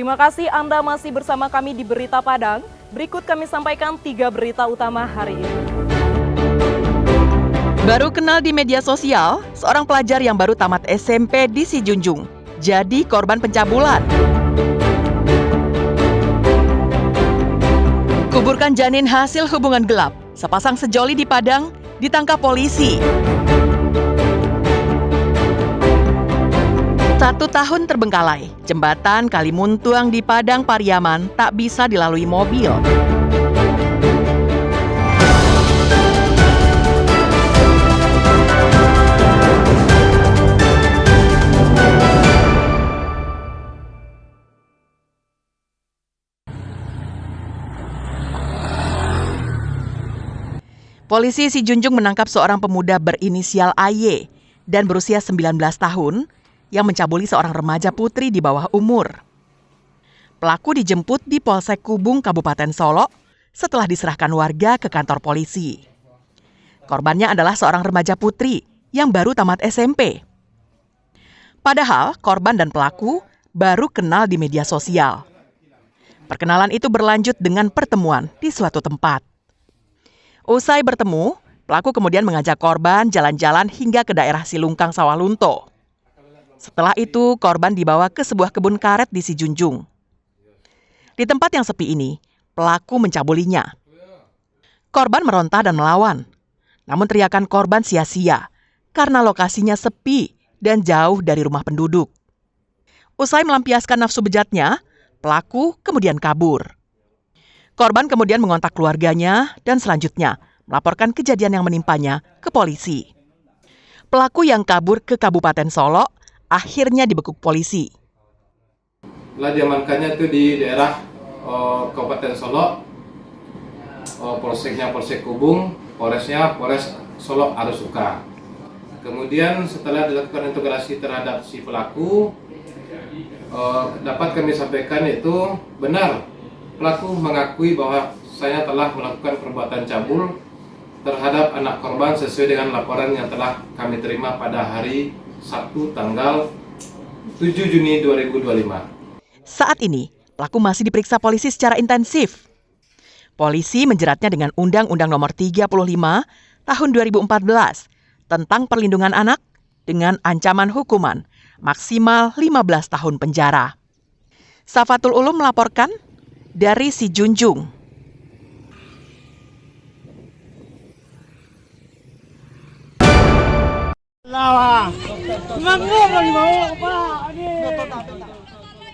Terima kasih Anda masih bersama kami di Berita Padang. Berikut kami sampaikan 3 berita utama hari ini. Baru kenal di media sosial, seorang pelajar yang baru tamat SMP di Sijunjung jadi korban pencabulan. Kuburkan janin hasil hubungan gelap, sepasang sejoli di Padang ditangkap polisi. 1 tahun terbengkalai, jembatan Kalimuntuang di Padang Pariaman tak bisa dilalui mobil. Polisi Sijunjung menangkap seorang pemuda berinisial AY dan berusia 19 tahun yang mencabuli seorang remaja putri di bawah umur. Pelaku dijemput di Polsek Kubung, Kabupaten Solok setelah diserahkan warga ke kantor polisi. Korbannya adalah seorang remaja putri yang baru tamat SMP. Padahal korban dan pelaku baru kenal di media sosial. Perkenalan itu berlanjut dengan pertemuan di suatu tempat. Usai bertemu, pelaku kemudian mengajak korban jalan-jalan hingga ke daerah Silungkang Sawalunto. Setelah itu, korban dibawa ke sebuah kebun karet di Sijunjung. Di tempat yang sepi ini, pelaku mencabulinya. Korban meronta dan melawan. Namun teriakan korban sia-sia karena lokasinya sepi dan jauh dari rumah penduduk. Usai melampiaskan nafsu bejatnya, pelaku kemudian kabur. Korban kemudian mengontak keluarganya dan selanjutnya melaporkan kejadian yang menimpanya ke polisi. Pelaku yang kabur ke Kabupaten Solok akhirnya dibekuk polisi. Setelah diamankannya itu di daerah Kabupaten Solok, polseknya Polsek Kubung, Polresnya Polres Solok Arusuka. Kemudian setelah dilakukan integrasi terhadap si pelaku, dapat kami sampaikan itu benar pelaku mengakui bahwa saya telah melakukan perbuatan cabul terhadap anak korban sesuai dengan laporan yang telah kami terima pada hari Sabtu tanggal 7 Juni 2025. Saat ini, pelaku masih diperiksa polisi secara intensif. Polisi menjeratnya dengan Undang-Undang Nomor 35 Tahun 2014 tentang perlindungan anak dengan ancaman hukuman maksimal 15 tahun penjara. Safatul Ulum melaporkan dari Sijunjung.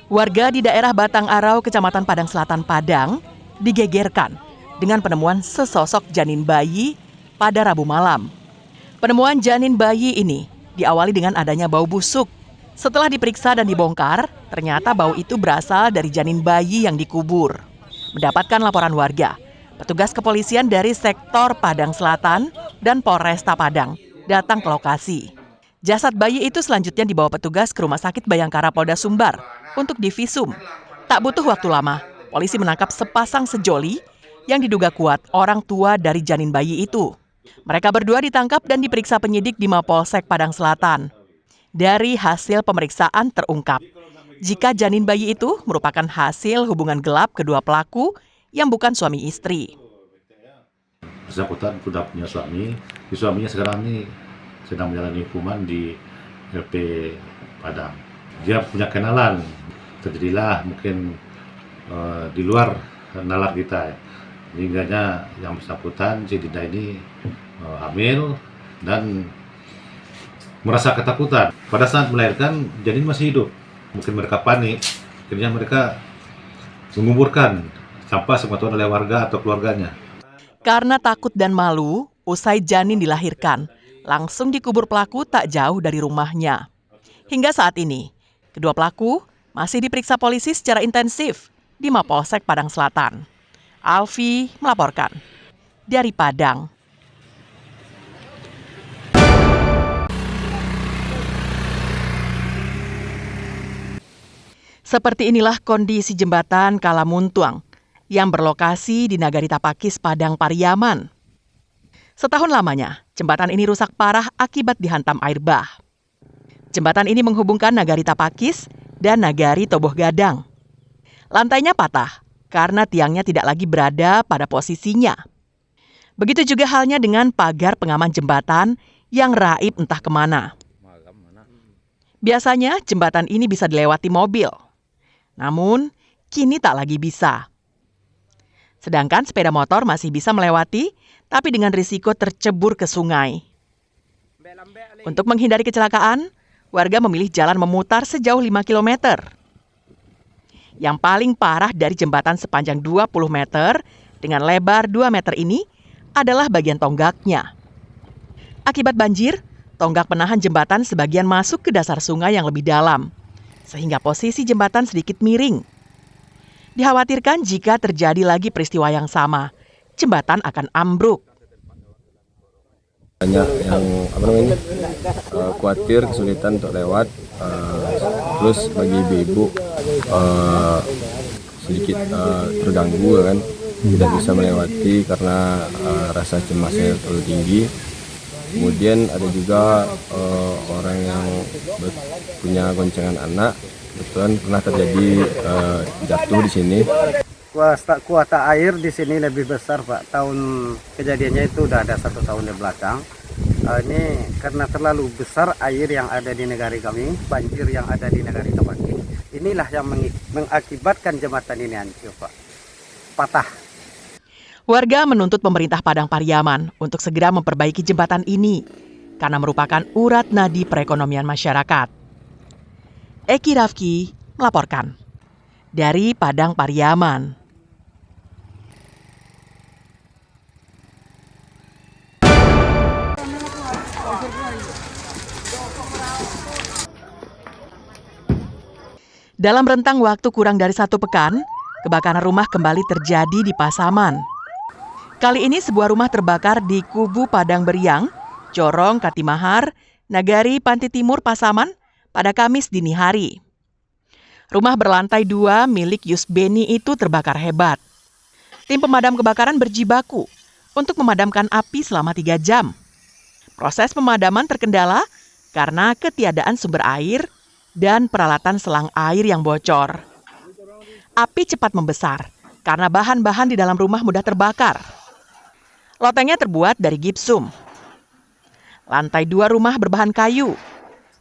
Warga di daerah Batang Arau, Kecamatan Padang Selatan, Padang, digegerkan dengan penemuan sesosok janin bayi pada Rabu malam. Penemuan janin bayi ini diawali dengan adanya bau busuk. Setelah diperiksa dan dibongkar, ternyata bau itu berasal dari janin bayi yang dikubur. Mendapatkan laporan warga, petugas kepolisian dari sektor Padang Selatan dan Polresta Padang datang ke lokasi. Jasad bayi itu selanjutnya dibawa petugas ke Rumah Sakit Bayangkara Polda Sumbar untuk divisum. Tak butuh waktu lama, polisi menangkap sepasang sejoli yang diduga kuat orang tua dari janin bayi itu. Mereka berdua ditangkap dan diperiksa penyidik di Mapolsek Padang Selatan. Dari hasil pemeriksaan terungkap, jika janin bayi itu merupakan hasil hubungan gelap kedua pelaku yang bukan suami istri. Bersangkutan sudah punya suami, suaminya sekarang ini sedang menjalani hukuman di LP Padang. Dia punya kenalan, terjadilah mungkin di luar nalar kita. Hingganya yang bersangkutan, si Dinda ini hamil dan merasa ketakutan. Pada saat melahirkan, janin masih hidup. Mungkin mereka panik, akhirnya mereka menguburkan sampah semua oleh warga atau keluarganya. Karena takut dan malu, usai janin dilahirkan, langsung dikubur pelaku tak jauh dari rumahnya. Hingga saat ini, kedua pelaku masih diperiksa polisi secara intensif di Mapolsek Padang Selatan. Alfi melaporkan dari Padang. Seperti inilah kondisi jembatan Kalamuntuang yang berlokasi di Nagari Tapakis, Padang Pariaman. Setahun lamanya, jembatan ini rusak parah akibat dihantam air bah. Jembatan ini menghubungkan Nagari Tapakis dan Nagari Toboh Gadang. Lantainya patah karena tiangnya tidak lagi berada pada posisinya. Begitu juga halnya dengan pagar pengaman jembatan yang raib entah kemana. Biasanya jembatan ini bisa dilewati mobil. Namun, kini tak lagi bisa. Sedangkan sepeda motor masih bisa melewati, tapi dengan risiko tercebur ke sungai. Untuk menghindari kecelakaan, warga memilih jalan memutar sejauh 5 km. Yang paling parah dari jembatan sepanjang 20 meter dengan lebar 2 meter ini adalah bagian tonggaknya. Akibat banjir, tonggak penahan jembatan sebagian masuk ke dasar sungai yang lebih dalam, sehingga posisi jembatan sedikit miring. Dikhawatirkan jika terjadi lagi peristiwa yang sama, jembatan akan ambruk. Banyak yang khawatir kesulitan untuk lewat, terus bagi ibu-ibu sedikit terganggu kan, tidak bisa melewati karena rasa cemasnya terlalu tinggi. Kemudian ada juga orang yang punya goncengan anak, kebetulan pernah terjadi jatuh di sini. Kuota air di sini lebih besar, Pak. Tahun kejadiannya itu udah ada 1 tahun di belakang. Ini karena terlalu besar air yang ada di negara kami, banjir yang ada di negara kami. Inilah yang mengakibatkan jembatan ini hancur, Pak. Patah. Warga menuntut pemerintah Padang Pariaman untuk segera memperbaiki jembatan ini karena merupakan urat nadi perekonomian masyarakat. Eki Rafki melaporkan dari Padang Pariaman. Dalam rentang waktu kurang dari 1 pekan, kebakaran rumah kembali terjadi di Pasaman. Kali ini sebuah rumah terbakar di Kubu Padang Beriang, Corong Katimahar, Nagari Panti Timur Pasaman pada Kamis dini hari. Rumah berlantai 2 milik Yusbeni itu terbakar hebat. Tim pemadam kebakaran berjibaku untuk memadamkan api selama 3 jam. Proses pemadaman terkendala karena ketiadaan sumber air dan peralatan selang air yang bocor. Api cepat membesar karena bahan-bahan di dalam rumah mudah terbakar. Lotengnya terbuat dari gipsum. Lantai 2 rumah berbahan kayu.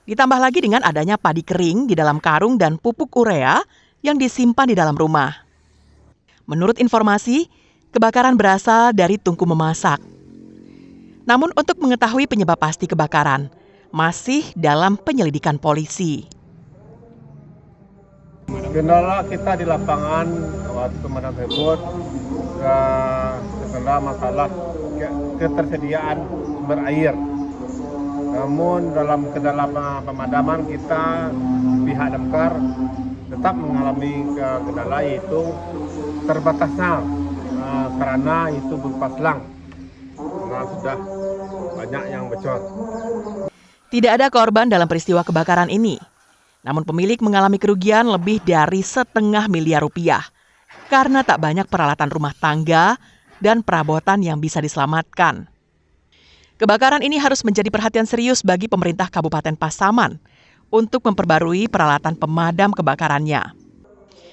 Ditambah lagi dengan adanya padi kering di dalam karung dan pupuk urea yang disimpan di dalam rumah. Menurut informasi, kebakaran berasal dari tungku memasak. Namun untuk mengetahui penyebab pasti kebakaran, masih dalam penyelidikan polisi. Kendala kita di lapangan waktu pemadam tersebut terkendala masalah ketersediaan sumber air. Namun dalam kendala pemadaman kita pihak damkar tetap mengalami kendala yaitu terbatasnya sarana itu berupa selang. Karena sudah banyak yang bocor. Tidak ada korban dalam peristiwa kebakaran ini. Namun pemilik mengalami kerugian lebih dari $500 miliar karena tak banyak peralatan rumah tangga dan perabotan yang bisa diselamatkan. Kebakaran ini harus menjadi perhatian serius bagi pemerintah Kabupaten Pasaman untuk memperbarui peralatan pemadam kebakarannya.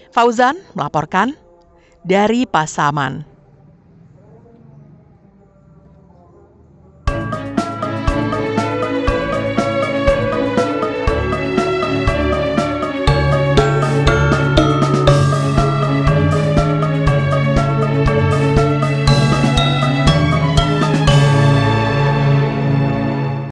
Fauzan melaporkan dari Pasaman.